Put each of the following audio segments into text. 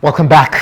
Welcome back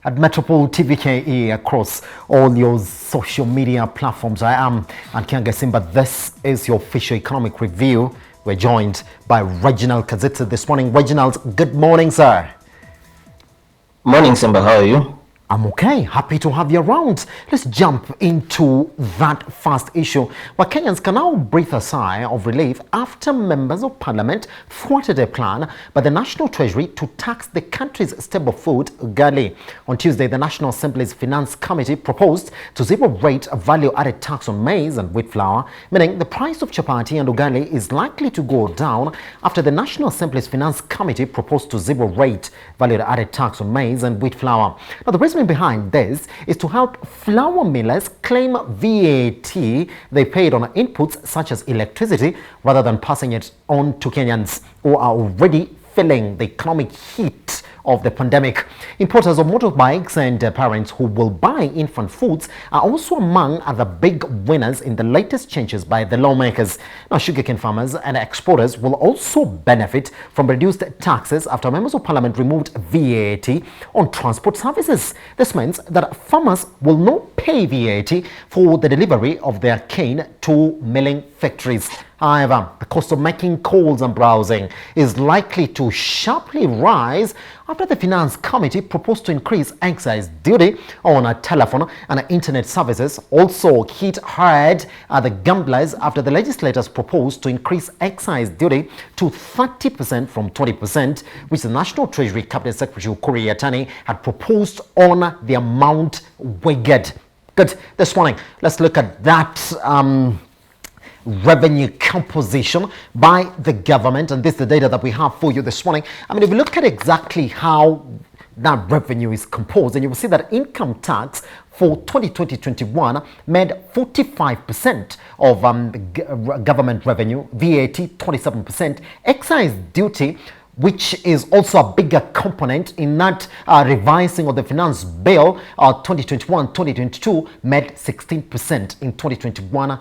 at Metropole TVKE across all your social media platforms. I am Ankianga Simba. This is your official economic review. We're joined by Reginald Kazitsa this morning. Reginald, good morning, sir. Morning, Simba. How are you? I'm okay. Happy to have you around. Let's jump into that first issue where Kenyans can now breathe a sigh of relief after members of parliament thwarted a plan by the National Treasury to tax the country's staple food, ugali. On Tuesday, the National Assembly's Finance Committee proposed to zero-rate a value-added tax on maize and wheat flour, meaning the price of chapati and ugali is likely to go down after the National Assembly's Finance Committee proposed to zero-rate value-added tax on maize and wheat flour. Now, the reason behind this is to help flour millers claim VAT they paid on inputs such as electricity rather than passing it on to Kenyans who are already feeling the economic heat of the pandemic. Importers of motorbikes and parents who will buy infant foods are also among the big winners in the latest changes by the lawmakers. Now, sugarcane farmers and exporters will also benefit from reduced taxes after members of parliament removed VAT on transport services. This means that farmers will not pay VAT for the delivery of their cane to milling factories. However, the cost of making calls and browsing is likely to sharply rise after the Finance Committee proposed to increase excise duty on telephone and internet services. Also hit hard at the gamblers after the legislators proposed to increase excise duty to 30% from 20%, which the National Treasury Cabinet Secretary Ukur Yatani had proposed on the amount we get. Good. This morning, let's look at that revenue composition by the government, and this is the data that we have for you this morning. I mean, if you look at exactly how that revenue is composed, and you will see that income tax for 2020-21 made 45% of government revenue, VAT 27%, excise duty, which is also a bigger component in that revising of the finance bill 2021-2022 made 16% in 2021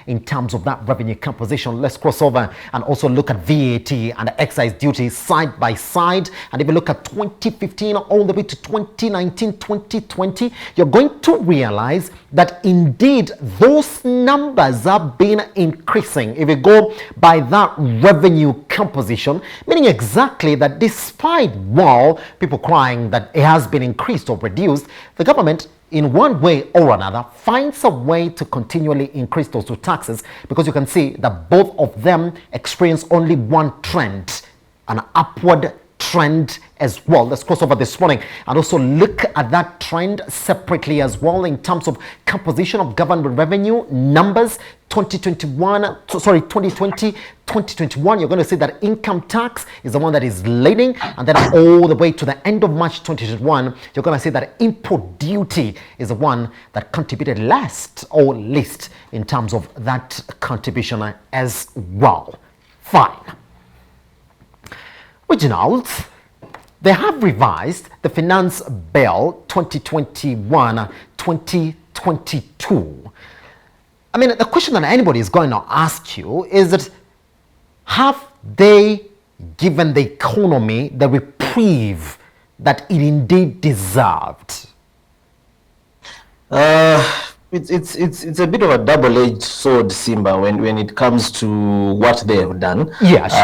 in terms of that revenue composition. Let's cross over and also look at VAT and excise duty side by side. And if you look at 2015 all the way to 2019-2020, you're going to realize that indeed those numbers have been increasing. If you go by that revenue composition, meaning exactly that despite people crying that it has been increased or reduced, the government in one way or another finds a way to continually increase those two taxes, because you can see that both of them experience only one trend, an upward trend as well. Let's cross over this morning and also look at that trend separately as well in terms of composition of government revenue numbers. 2020-2021, you're going to see that income tax is the one that is leading, and then all the way to the end of March 2021, you're going to see that import duty is the one that contributed last or least in terms of that contribution as well. Fine. Reginald, they have revised the Finance Bill 2021-2022. I mean, the question that anybody is going to ask you is that have they given the economy the reprieve that it indeed deserved? It's a bit of a double-edged sword, Simba, when it comes to what they have done. Yes.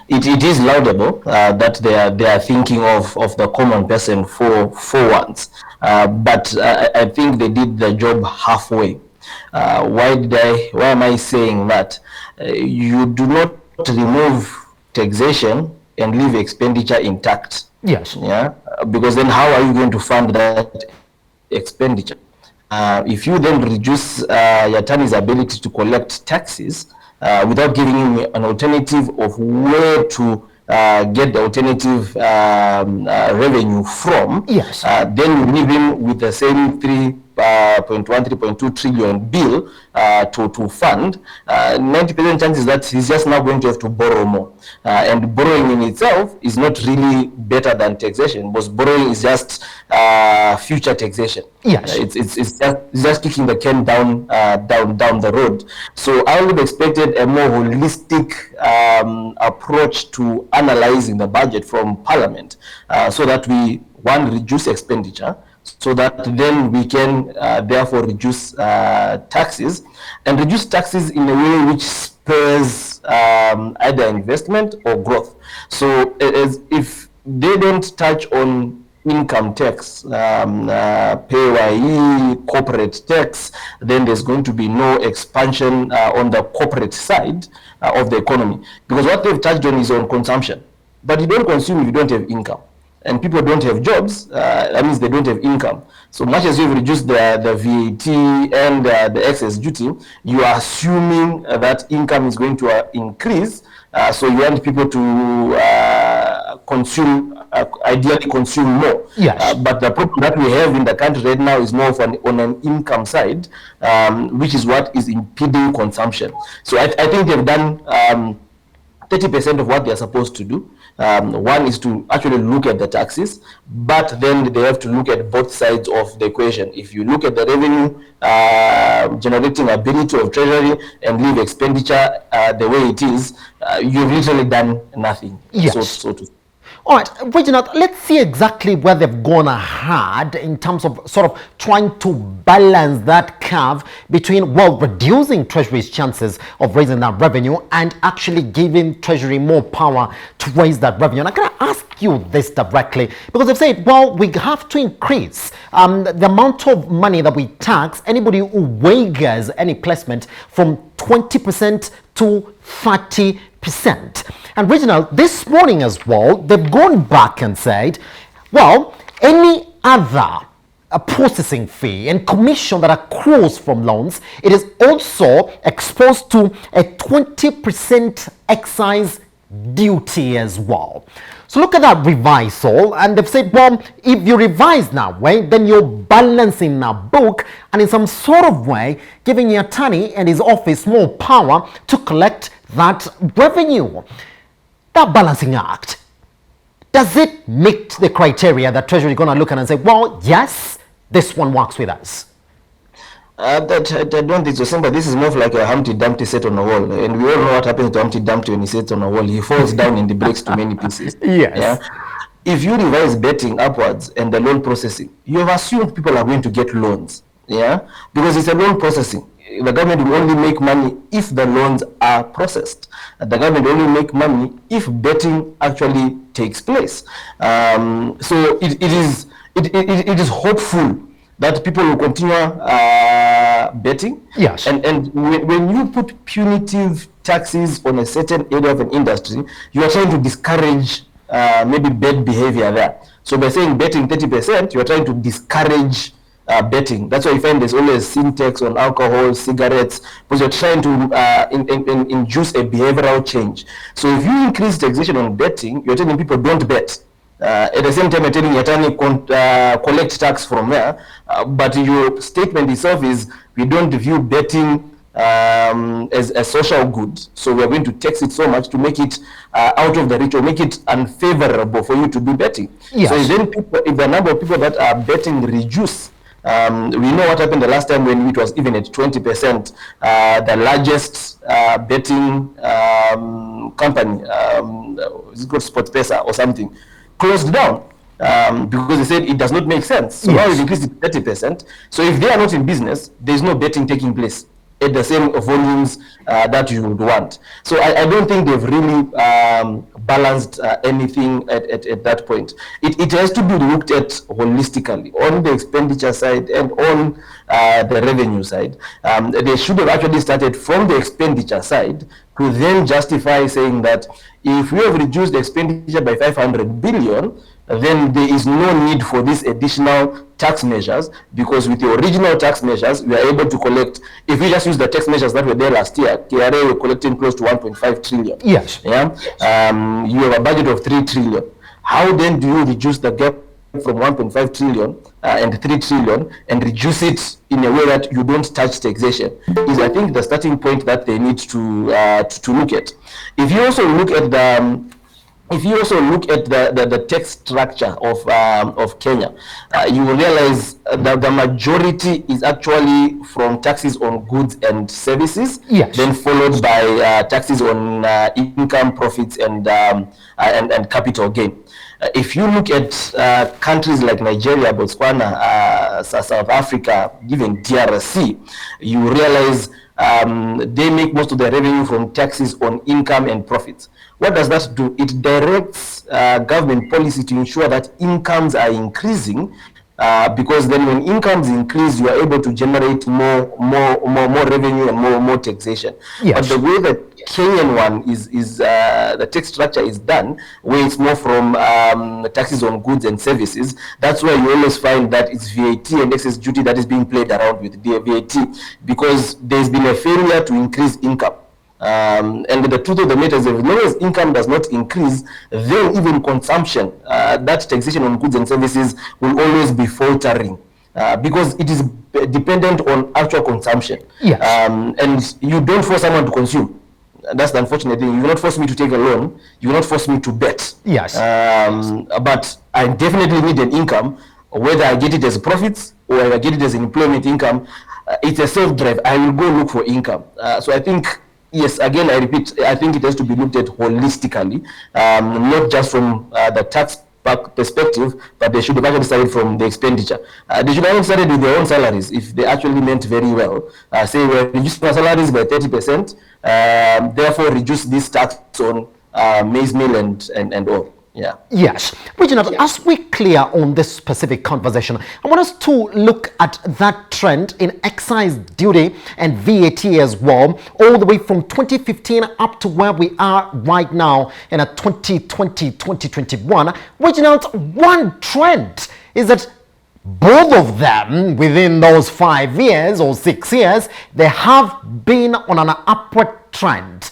It is laudable that they are thinking of the common person for once, but I think they did the job halfway. Why am I saying that? You do not remove taxation and leave expenditure intact. Yes. Yeah, because then how are you going to fund that expenditure? If you then reduce Yatani's ability to collect taxes without giving him an alternative of where to get the alternative revenue from, yes, then you leave him with the same 3% 3.2 trillion bill to fund, 90% chances that he's just now going to have to borrow more. And borrowing in itself is not really better than taxation, because borrowing is just future taxation. Yes. It's just kicking the can down the road. So I would have expected a more holistic approach to analyzing the budget from Parliament, so that we reduce expenditure, so that then we can therefore reduce taxes, and reduce taxes in a way which spurs either investment or growth. So if they don't touch on income tax, PAYE, corporate tax, then there's going to be no expansion on the corporate side of the economy, because what they've touched on is on consumption. But you don't consume if you don't have income, and people don't have jobs. That means they don't have income. So much as you've reduced the VAT and the excess duty, you are assuming that income is going to increase. So you want people to consume, ideally consume more. Yes. But the problem that we have in the country right now is more of on an income side, which is what is impeding consumption. So I think they've done 30% of what they're supposed to do. One is to actually look at the taxes, but then they have to look at both sides of the equation. If you look at the revenue generating ability of Treasury and leave expenditure the way it is, you've literally done nothing. Yes. So to All right, Reginald, let's see exactly where they've gone ahead in terms of sort of trying to balance that curve between, well, reducing Treasury's chances of raising that revenue and actually giving Treasury more power to raise that revenue. And I'm going to ask you this directly, because they've said, well, we have to increase the amount of money that we tax anybody who wagers any placement from 20% to 30%. And Reginald, this morning as well, they've gone back and said, well, any other processing fee and commission that accrues from loans, it is also exposed to a 20% excise duty as well. So look at that revisal, and they've said, well, if you revise now, right, then you're balancing the book and in some sort of way giving the attorney and his office more power to collect that revenue. That balancing act, does it meet the criteria that Treasury is going to look at and say, well, yes, this one works with us? I don't think so, Simba. This is more like a Humpty Dumpty set on a wall, and we all know what happens to Humpty Dumpty when he sits on a wall. He falls down and he breaks to many pieces. Yes. Yeah? If you revise betting upwards and the loan processing, you have assumed people are going to get loans. Yeah, because it's a loan processing. The government will only make money if the loans are processed. The government will only make money if betting actually takes place. So it is hopeful that people will continue betting. Yes. And when you put punitive taxes on a certain area of an industry, you are trying to discourage maybe bad behavior there. So by saying betting 30%, you are trying to discourage betting. That's why you find there's always sin tax on alcohol, cigarettes, because you're trying to induce a behavioral change. So if you increase taxation on betting, you're telling people don't bet. At the same time, you're telling your attorney collect tax from there. But your statement itself is, we don't view betting as a social good. So we're going to tax it so much to make it out of the reach, or make it unfavorable for you to do betting. Yes. So then if the number of people that are betting reduce, we know what happened the last time when it was even at 20%. The largest betting company, is it called SportsPesa or something, closed down because they said it does not make sense. So now we've increased it 30%. So if they are not in business, there's no betting taking place at the same volumes that you would want. So I don't think they've really balanced anything at that point. It has to be looked at holistically on the expenditure side and on the revenue side. They should have actually started from the expenditure side to then justify saying that if we have reduced the expenditure by 500 billion, then there is no need for these additional tax measures, because with the original tax measures, we are able to collect, if we just use the tax measures that were there last year, KRA were collecting close to 1.5 trillion. Yes. Yeah. You have a budget of 3 trillion. How then do you reduce the gap from 1.5 trillion and 3 trillion and reduce it in a way that you don't touch taxation is, I think, the starting point that they need to look at. If you also look at the tax structure of Kenya, you will realize that the majority is actually from taxes on goods and services, yes, then followed by taxes on income, profits, and capital gain. If you look at countries like Nigeria, Botswana, South Africa, even DRC, you realize they make most of their revenue from taxes on income and profits. What does that do? It directs government policy to ensure that incomes are increasing, because then when incomes increase, you are able to generate more revenue and more taxation. Yes. But the way that Kenyan one is the tax structure is done, where it's more from taxes on goods and services, that's where you always find that it's VAT and excess duty that is being played around with the VAT, because there's been a failure to increase income. And the truth of the matter is, as long as income does not increase, then even consumption, that taxation on goods and services, will always be faltering, because it is dependent on actual consumption. Yes. And you don't force someone to consume. That's the unfortunate thing. You will not force me to take a loan. You will not force me to bet. Yes. But I definitely need an income, whether I get it as profits or I get it as employment income. It's a self-drive. I will go look for income. So I think, yes, again, I repeat, I think it has to be looked at holistically, not just from the tax perspective, but they should have actually started from the expenditure. They should have started with their own salaries if they actually meant very well. Say, we're reducing our salaries by 30%, therefore reduce this tax on maize meal and all. Yeah. Yes. Reginald, as we clear on this specific conversation, I want us to look at that trend in excise duty and VAT as well, all the way from 2015 up to where we are right now in 2020-2021. Reginald, one trend is that both of them, within those 5 years or 6 years, they have been on an upward trend.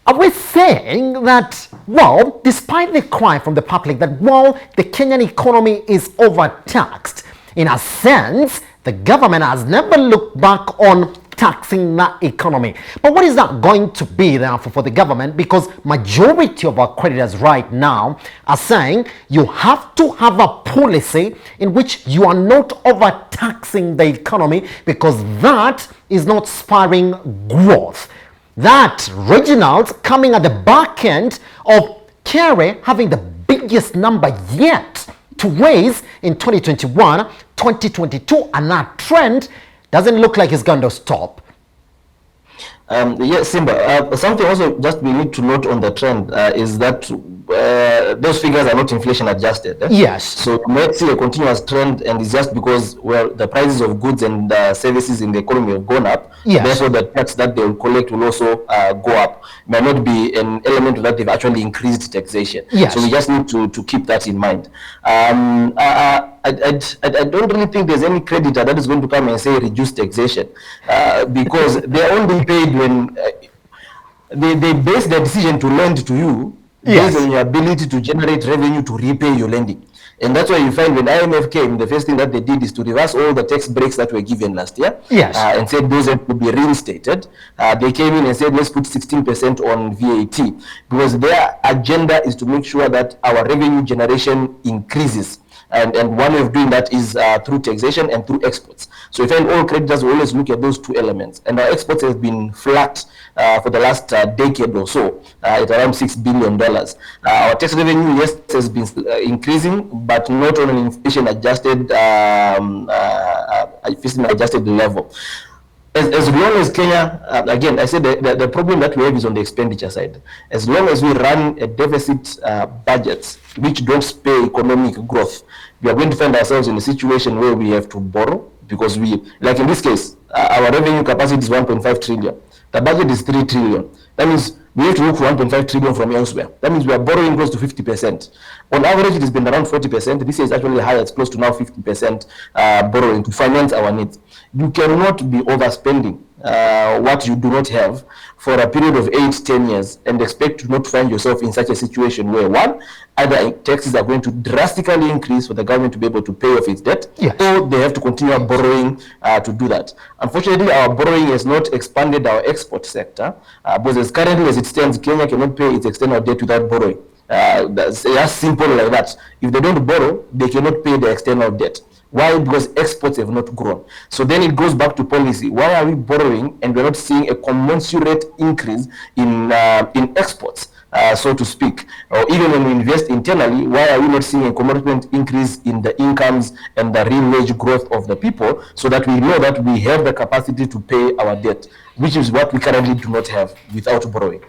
Are we saying that, well, despite the cry from the public that, well, the Kenyan economy is overtaxed, in a sense, the government has never looked back on taxing that economy? But what is that going to be, therefore, for the government? Because majority of our creditors right now are saying you have to have a policy in which you are not overtaxing the economy, because that is not spurring growth. That, Reginald, coming at the back end of Kerry having the biggest number yet to raise in 2021, 2022, and that trend doesn't look like it's going to stop. Yes, Simba. Something also just we need to note on the trend is that those figures are not inflation adjusted. Yes. So you might see a continuous trend, and it's just because, well, the prices of goods and services in the economy have gone up. Yes. Therefore, the tax that they will collect will also go up. It may not be an element that they've actually increased taxation. Yes. So we just need to keep that in mind. I don't really think there's any creditor that is going to come and say reduce taxation, because they're only paid when they base their decision to lend to you based on your ability to generate revenue to repay your lending. And that's why you find when IMF came, the first thing that they did is to reverse all the tax breaks that were given last year. Yes. And said those have to be reinstated. They came in and said, let's put 16% on VAT, because their agenda is to make sure that our revenue generation increases. And one way of doing that is through taxation and through exports. So you find all creditors will always look at those two elements. And our exports have been flat for the last decade or so, at around $6 billion. Our tax revenue, yes, has been increasing, but not on an inflation-adjusted level. As long as Kenya, again, I said the problem that we have is on the expenditure side. As long as we run a deficit budgets which don't spur economic growth, we are going to find ourselves in a situation where we have to borrow, because we, like in this case, our revenue capacity is 1.5 trillion. The budget is 3 trillion. That means we have to look for 1.5 trillion from elsewhere. That means we are borrowing close to 50%. On average, it has been around 40%. This year is actually higher. It's close to now 50% borrowing to finance our needs. You cannot be overspending what you do not have for a period of 8-10 years and expect to not find yourself in such a situation where, one, either taxes are going to drastically increase for the government to be able to pay off its debt, yes, or they have to continue borrowing to do that. Unfortunately, our borrowing has not expanded our export sector, because as currently as it stands, Kenya cannot pay its external debt without borrowing. That's as simple like that. If they don't borrow, they cannot pay the external debt. Why? Because exports have not grown. So then it goes back to policy. Why are we borrowing and we're not seeing a commensurate increase in exports, so to speak? Or even when we invest internally, why are we not seeing a commensurate increase in the incomes and the real wage growth of the people, so that we know that we have the capacity to pay our debt, which is what we currently do not have without borrowing?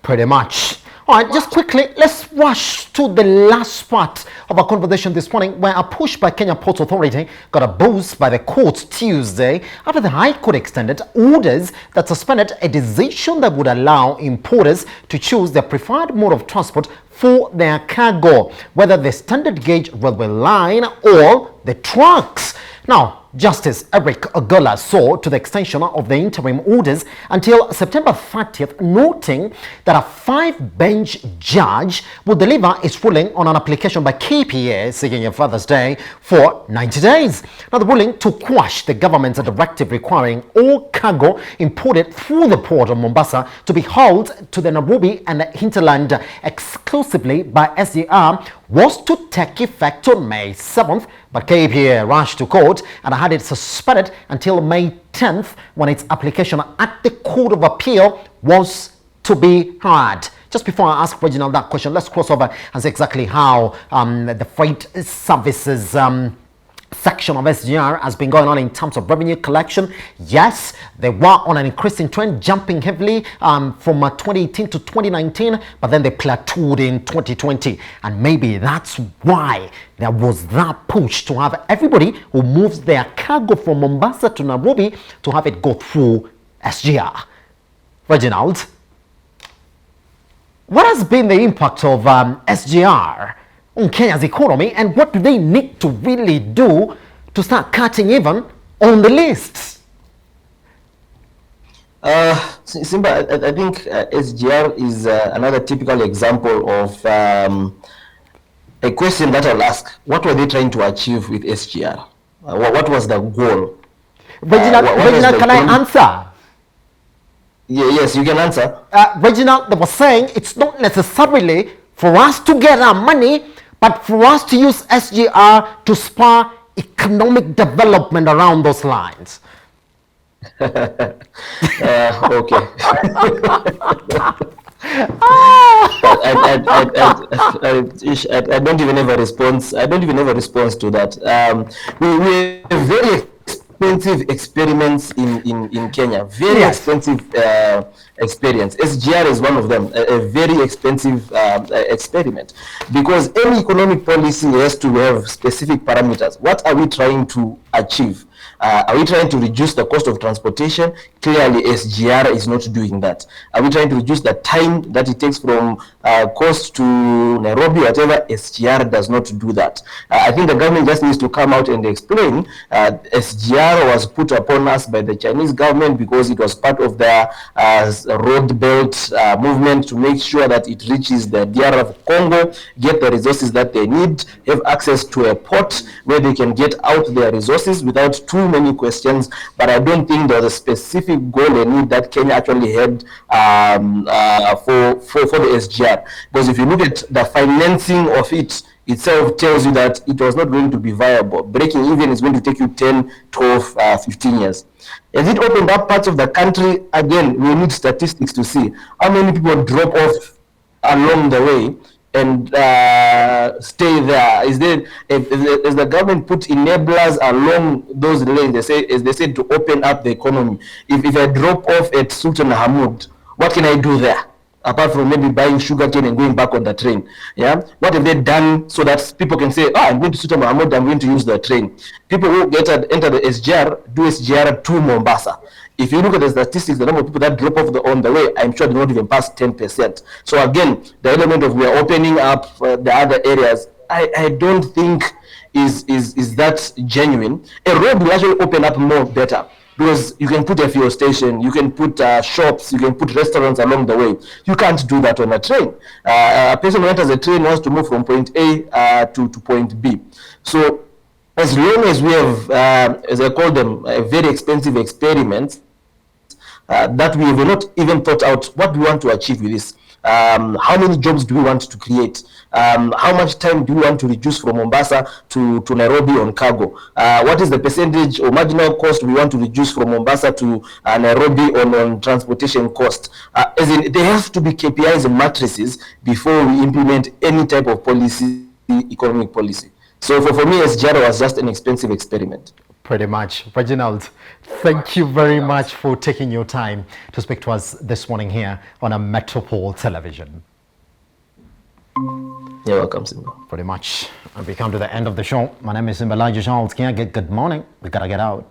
Pretty much. All right, just quickly, let's rush to the last part of our conversation this morning, where a push by Kenya Ports Authority got a boost by the courts Tuesday after the High Court extended orders that suspended a decision that would allow importers to choose their preferred mode of transport for their cargo, whether the standard gauge railway line or the trucks. Now, Justice Eric Ogola saw to the extension of the interim orders until September 30th, noting that a 5-bench judge would deliver its ruling on an application by KPA seeking a further stay for 90 days. Now, the ruling to quash the government's directive requiring all cargo imported through the port of Mombasa to be hauled to the Nairobi and the hinterland exclusively by SGR was to take effect on May 7th, but KPA rushed to court and had it suspended until May 10th, when its application at the Court of Appeal was to be heard. Just before I ask Reginald that question, let's cross over and see exactly how the freight services section of SGR has been going on in terms of revenue collection. Yes, they were on an increasing trend, jumping heavily from 2018 to 2019, but then they plateaued in 2020. And maybe that's why there was that push to have everybody who moves their cargo from Mombasa to Nairobi to have it go through SGR. Reginald, what has been the impact of SGR on Kenya's economy, and what do they need to really do to start cutting even on the lists? Simba, I think SGR is another typical example of a question that I'll ask. What were they trying to achieve with SGR? What was the goal? Reginald, can I answer? Yeah, yes, you can answer. Reginald, they were saying it's not necessarily for us to get our money, but for us to use SGR to spur economic development around those lines. Okay. I don't even have a response. I don't even have a response to that. We have very expensive experiments in Kenya. Very expensive experience. SGR is one of them. A very expensive experiment, because any economic policy has to have specific parameters. What are we trying to achieve? Are we trying to reduce the cost of transportation? Clearly, SGR is not doing that. Are we trying to reduce the time that it takes from coast to Nairobi, whatever? SGR does not do that. I think the government just needs to come out and explain SGR was put upon us by the Chinese government because it was part of their road belt movement to make sure that it reaches the DR of Congo, get the resources that they need, have access to a port where they can get out their resources without too many questions. But I don't think there's a specific goal and need that Kenya actually had for the SGR. Because if you look at the financing of it itself, tells you that it was not going to be viable. Breaking even is going to take you 10, 12, 15 years. Has it opened up parts of the country? Again, we need statistics to see how many people drop off along the way and stay there. Is the government put enablers along those lanes? They say to open up the economy. If I drop off at Sultan Hamud, what can I do there? Apart from maybe buying sugarcane and going back on the train. Yeah, what have they done so that people can say, I'm going to Sultan Mahmud, I'm going to use the train? People who enter the SGR do SGR to Mombasa. If you look at the statistics, the number of people that drop off on the way, I'm sure they don't even pass 10%. So again, the element of we are opening up the other areas, I don't think is that genuine. A road will actually open up more better. because you can put a fuel station, you can put shops, you can put restaurants along the way. You can't do that on a train. A person who enters a train wants to move from point A to point B. So as long as we have, as I call them, very expensive experiments, that we have not even thought out what we want to achieve with this. How many jobs do we want to create? How much time do we want to reduce from Mombasa to Nairobi on cargo? What is the percentage or marginal cost we want to reduce from Mombasa to Nairobi on transportation cost? As in, there have to be KPIs and matrices before we implement any type of policy, economic policy. So for me, SGR was just an expensive experiment. Pretty much. Reginald, thank you very much for taking your time to speak to us this morning here on a Metropole Television. You're welcome, Simba. Pretty much. And we come to the end of the show. My name is Simbalaji Charles. Good morning. We gotta get out.